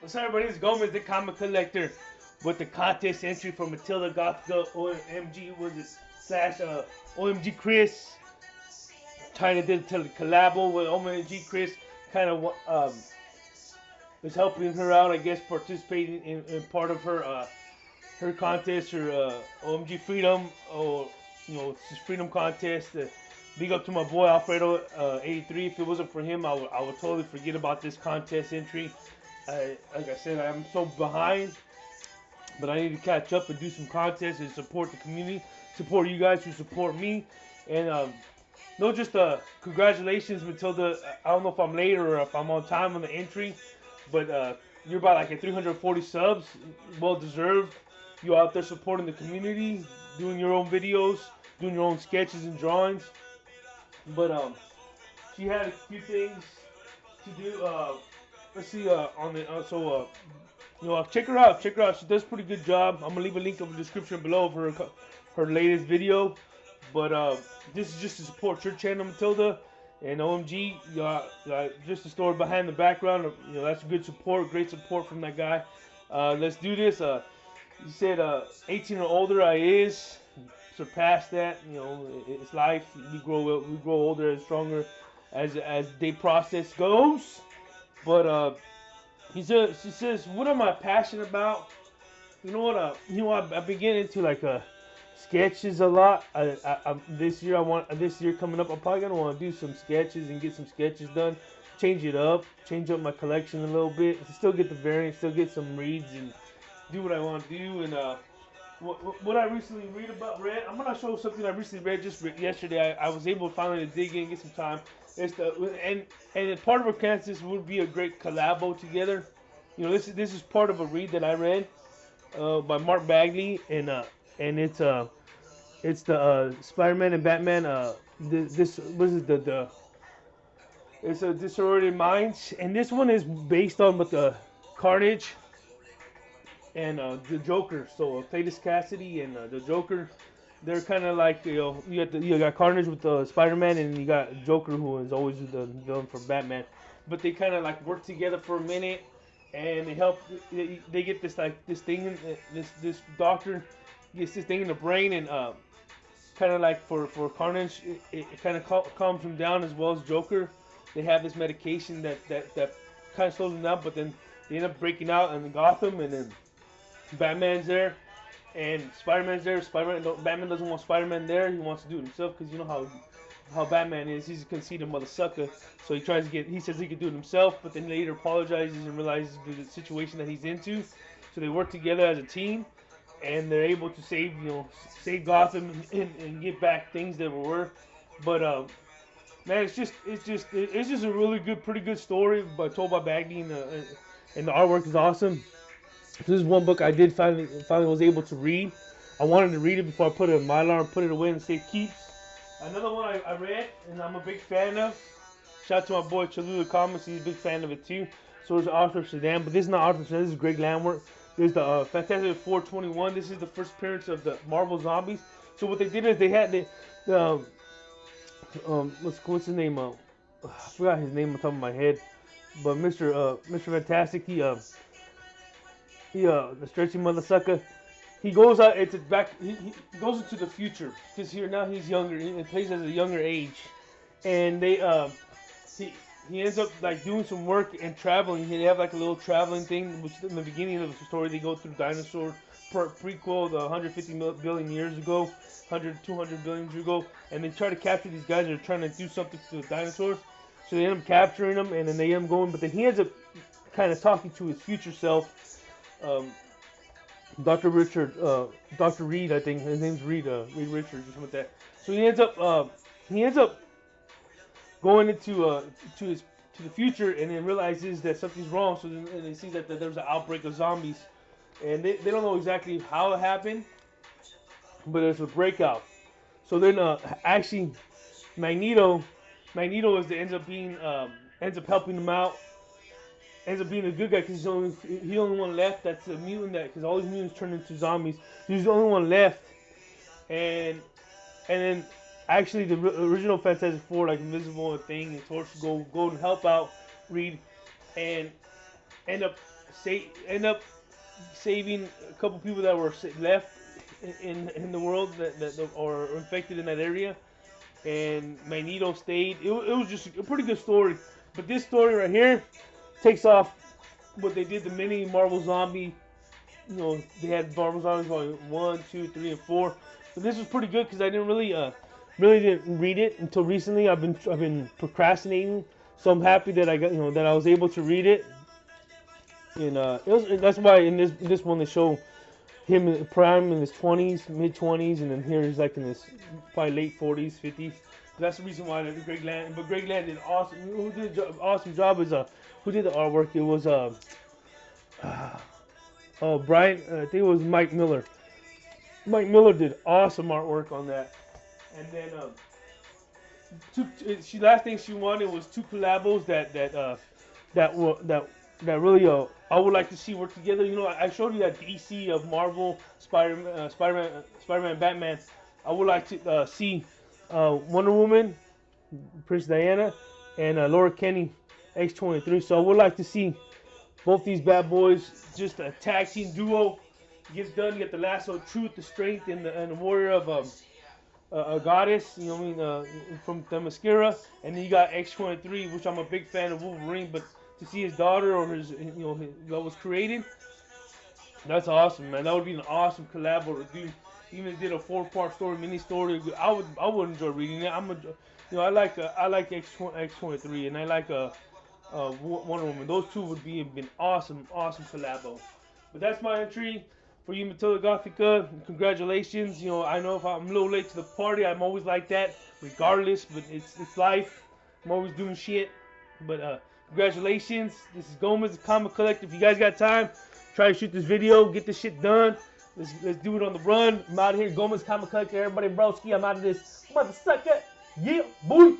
What's up, everybody? It's Gomez, the comic collector, with the contest entry for Matilda, Gothika, OMG was it slash OMG Chris, trying to do the collabo with OMG Chris, kind of was helping her out, I guess, participating in part of her contest, her OMG Freedom, or Freedom contest. Big up to my boy Alfredo 83. If it wasn't for him, I would totally forget about this contest entry. Like I said, I'm so behind, but I need to catch up and do some contests and support the community, support you guys who support me, and no, just congratulations, Matilda. I don't know if I'm late or if I'm on time on the entry, but you're about like at 340 subs, well deserved. You out there supporting the community, doing your own videos, doing your own sketches and drawings. But she had a few things to do. Let's see on the check her out. Check her out. She does a pretty good job. I'm gonna leave a link in the description below of her latest video. But this is just to support your channel, Matilda, and OMG. Just the story behind the background. That's good support, great support from that guy. Let's do this. He said 18 or older. I is surpassed that. It's life. We grow older and stronger as day process goes. But she says, what am I passionate about? You know what? I've been getting into like sketches a lot. This year coming up, I'm probably gonna want to do some sketches and get some sketches done. Change up my collection a little bit. Still get the variant, still get some reads and do what I want to do. And what I recently read. I'm gonna show something I recently read just yesterday. I was able to finally dig in, get some time. It's and part of our Kansas would be a great collabo together. This is part of a read that I read by Mark Bagley, and it's the Spider-Man and Batman. This was the it's a Disordered Minds, and this one is based on with the Carnage and the Joker. So Cletus Cassidy and the Joker, they're kind of like you got Carnage with the Spider-Man, and you got Joker, who is always the villain for Batman. But they kind of like work together for a minute, and they help. They get this thing, this doctor gets this thing in the brain, and kind of like for Carnage, it kind of calms him down as well as Joker. They have this medication that kind of slows them down, but then they end up breaking out in Gotham, and then Batman's there, and Spider-Man's there. Batman doesn't want Spider-Man there. He wants to do it himself because you know how Batman is. He's a conceited mother sucker. So he says he could do it himself, but then later apologizes and realizes the situation that he's into. So they work together as a team, and they're able to save Gotham and get back things that were. But man, it's just a really good, pretty good story, told by Bagley, and the artwork is awesome. This is one book I did finally was able to read. I wanted to read it before I put it in Mylar and put it away and say keeps. Another one I read and I'm a big fan of. Shout out to my boy Cholula Comics. He's a big fan of it too. So is Arthur Sedan, but this is not Arthur Sedan. This is Greg Landwork. This is the Fantastic 421. This is the first appearance of the Marvel Zombies. So what they did is they had what's his name? I forgot his name on top of my head, but Mr. Fantastic. The stretchy mother sucker. He goes out. He goes into the future because now he's younger. He plays at a younger age, and he ends up like doing some work and traveling. They have like a little traveling thing, which in the beginning of the story they go through dinosaurs. Prequel, the 150 billion years ago, 200 billion years ago, and they try to capture these guys that are trying to do something to the dinosaurs. So they end up capturing them, and then they end up going. But then he ends up kind of talking to his future self. Dr. Reed, I think his name's Reed Richards, or something like that. So he ends up going into to the future, and then realizes that something's wrong. So then they see that there's an outbreak of zombies, and they don't know exactly how it happened, but there's a breakout. So then actually Magneto is the ends up helping them out. Ends up being a good guy because he's the only one left that's a mutant, because all these mutants turn into zombies. He's the only one left, and then actually the original Fantastic Four, like Invisible and Thing and Torch, go and help out Reed, and end up end up saving a couple people that were left in the world that are infected in that area, and Magneto stayed. It was just a pretty good story. But this story right here takes off what they did the mini Marvel Zombie. You know, they had Marvel Zombies Volume 1, 2, 3, and 4. But this was pretty good because I didn't really didn't read it until recently. I've been procrastinating, so I'm happy that I got that I was able to read it. And that's why in this one they show him in prime in his 20s, mid 20s, and then here he's like in his probably late 40s, 50s. That's the reason why Greg Land. But Greg Land did awesome. Who did an awesome job is who did the artwork? It was Brian. I think it was Mike Miller. Mike Miller did awesome artwork on that. And then last thing she wanted was 2 collabos that really I would like to see work together. You know, I showed you that DC of Marvel, Spider-Man, Batman. I would like to see Wonder Woman, Prince Diana, and Laura Kenny, X-23. So I would like to see both these bad boys, just a tag team duo, gets done. You get the lasso of truth, the strength, and the warrior of a goddess. You know what I mean? From Themyscira, and then you got X-23, which I'm a big fan of Wolverine, but to see his daughter or his that was created, that's awesome, man. That would be an awesome collab to do. Even if they did a 4-part story, mini story, I would enjoy reading it. I like X-23, and I like Wonder Woman. Those two would be an awesome collabo. But that's my entry for you, Matilda Gothika. Congratulations. You know, I know if I'm a little late to the party, I'm always like that, regardless. But it's life. I'm always doing shit. But congratulations. This is Gomez, the Comic Collector. If you guys got time, try to shoot this video, get this shit done. Let's do it on the run. I'm out of here. Gomez, Comic Collector. Everybody, broski. I'm out of this motherfucker. Yeah, boy.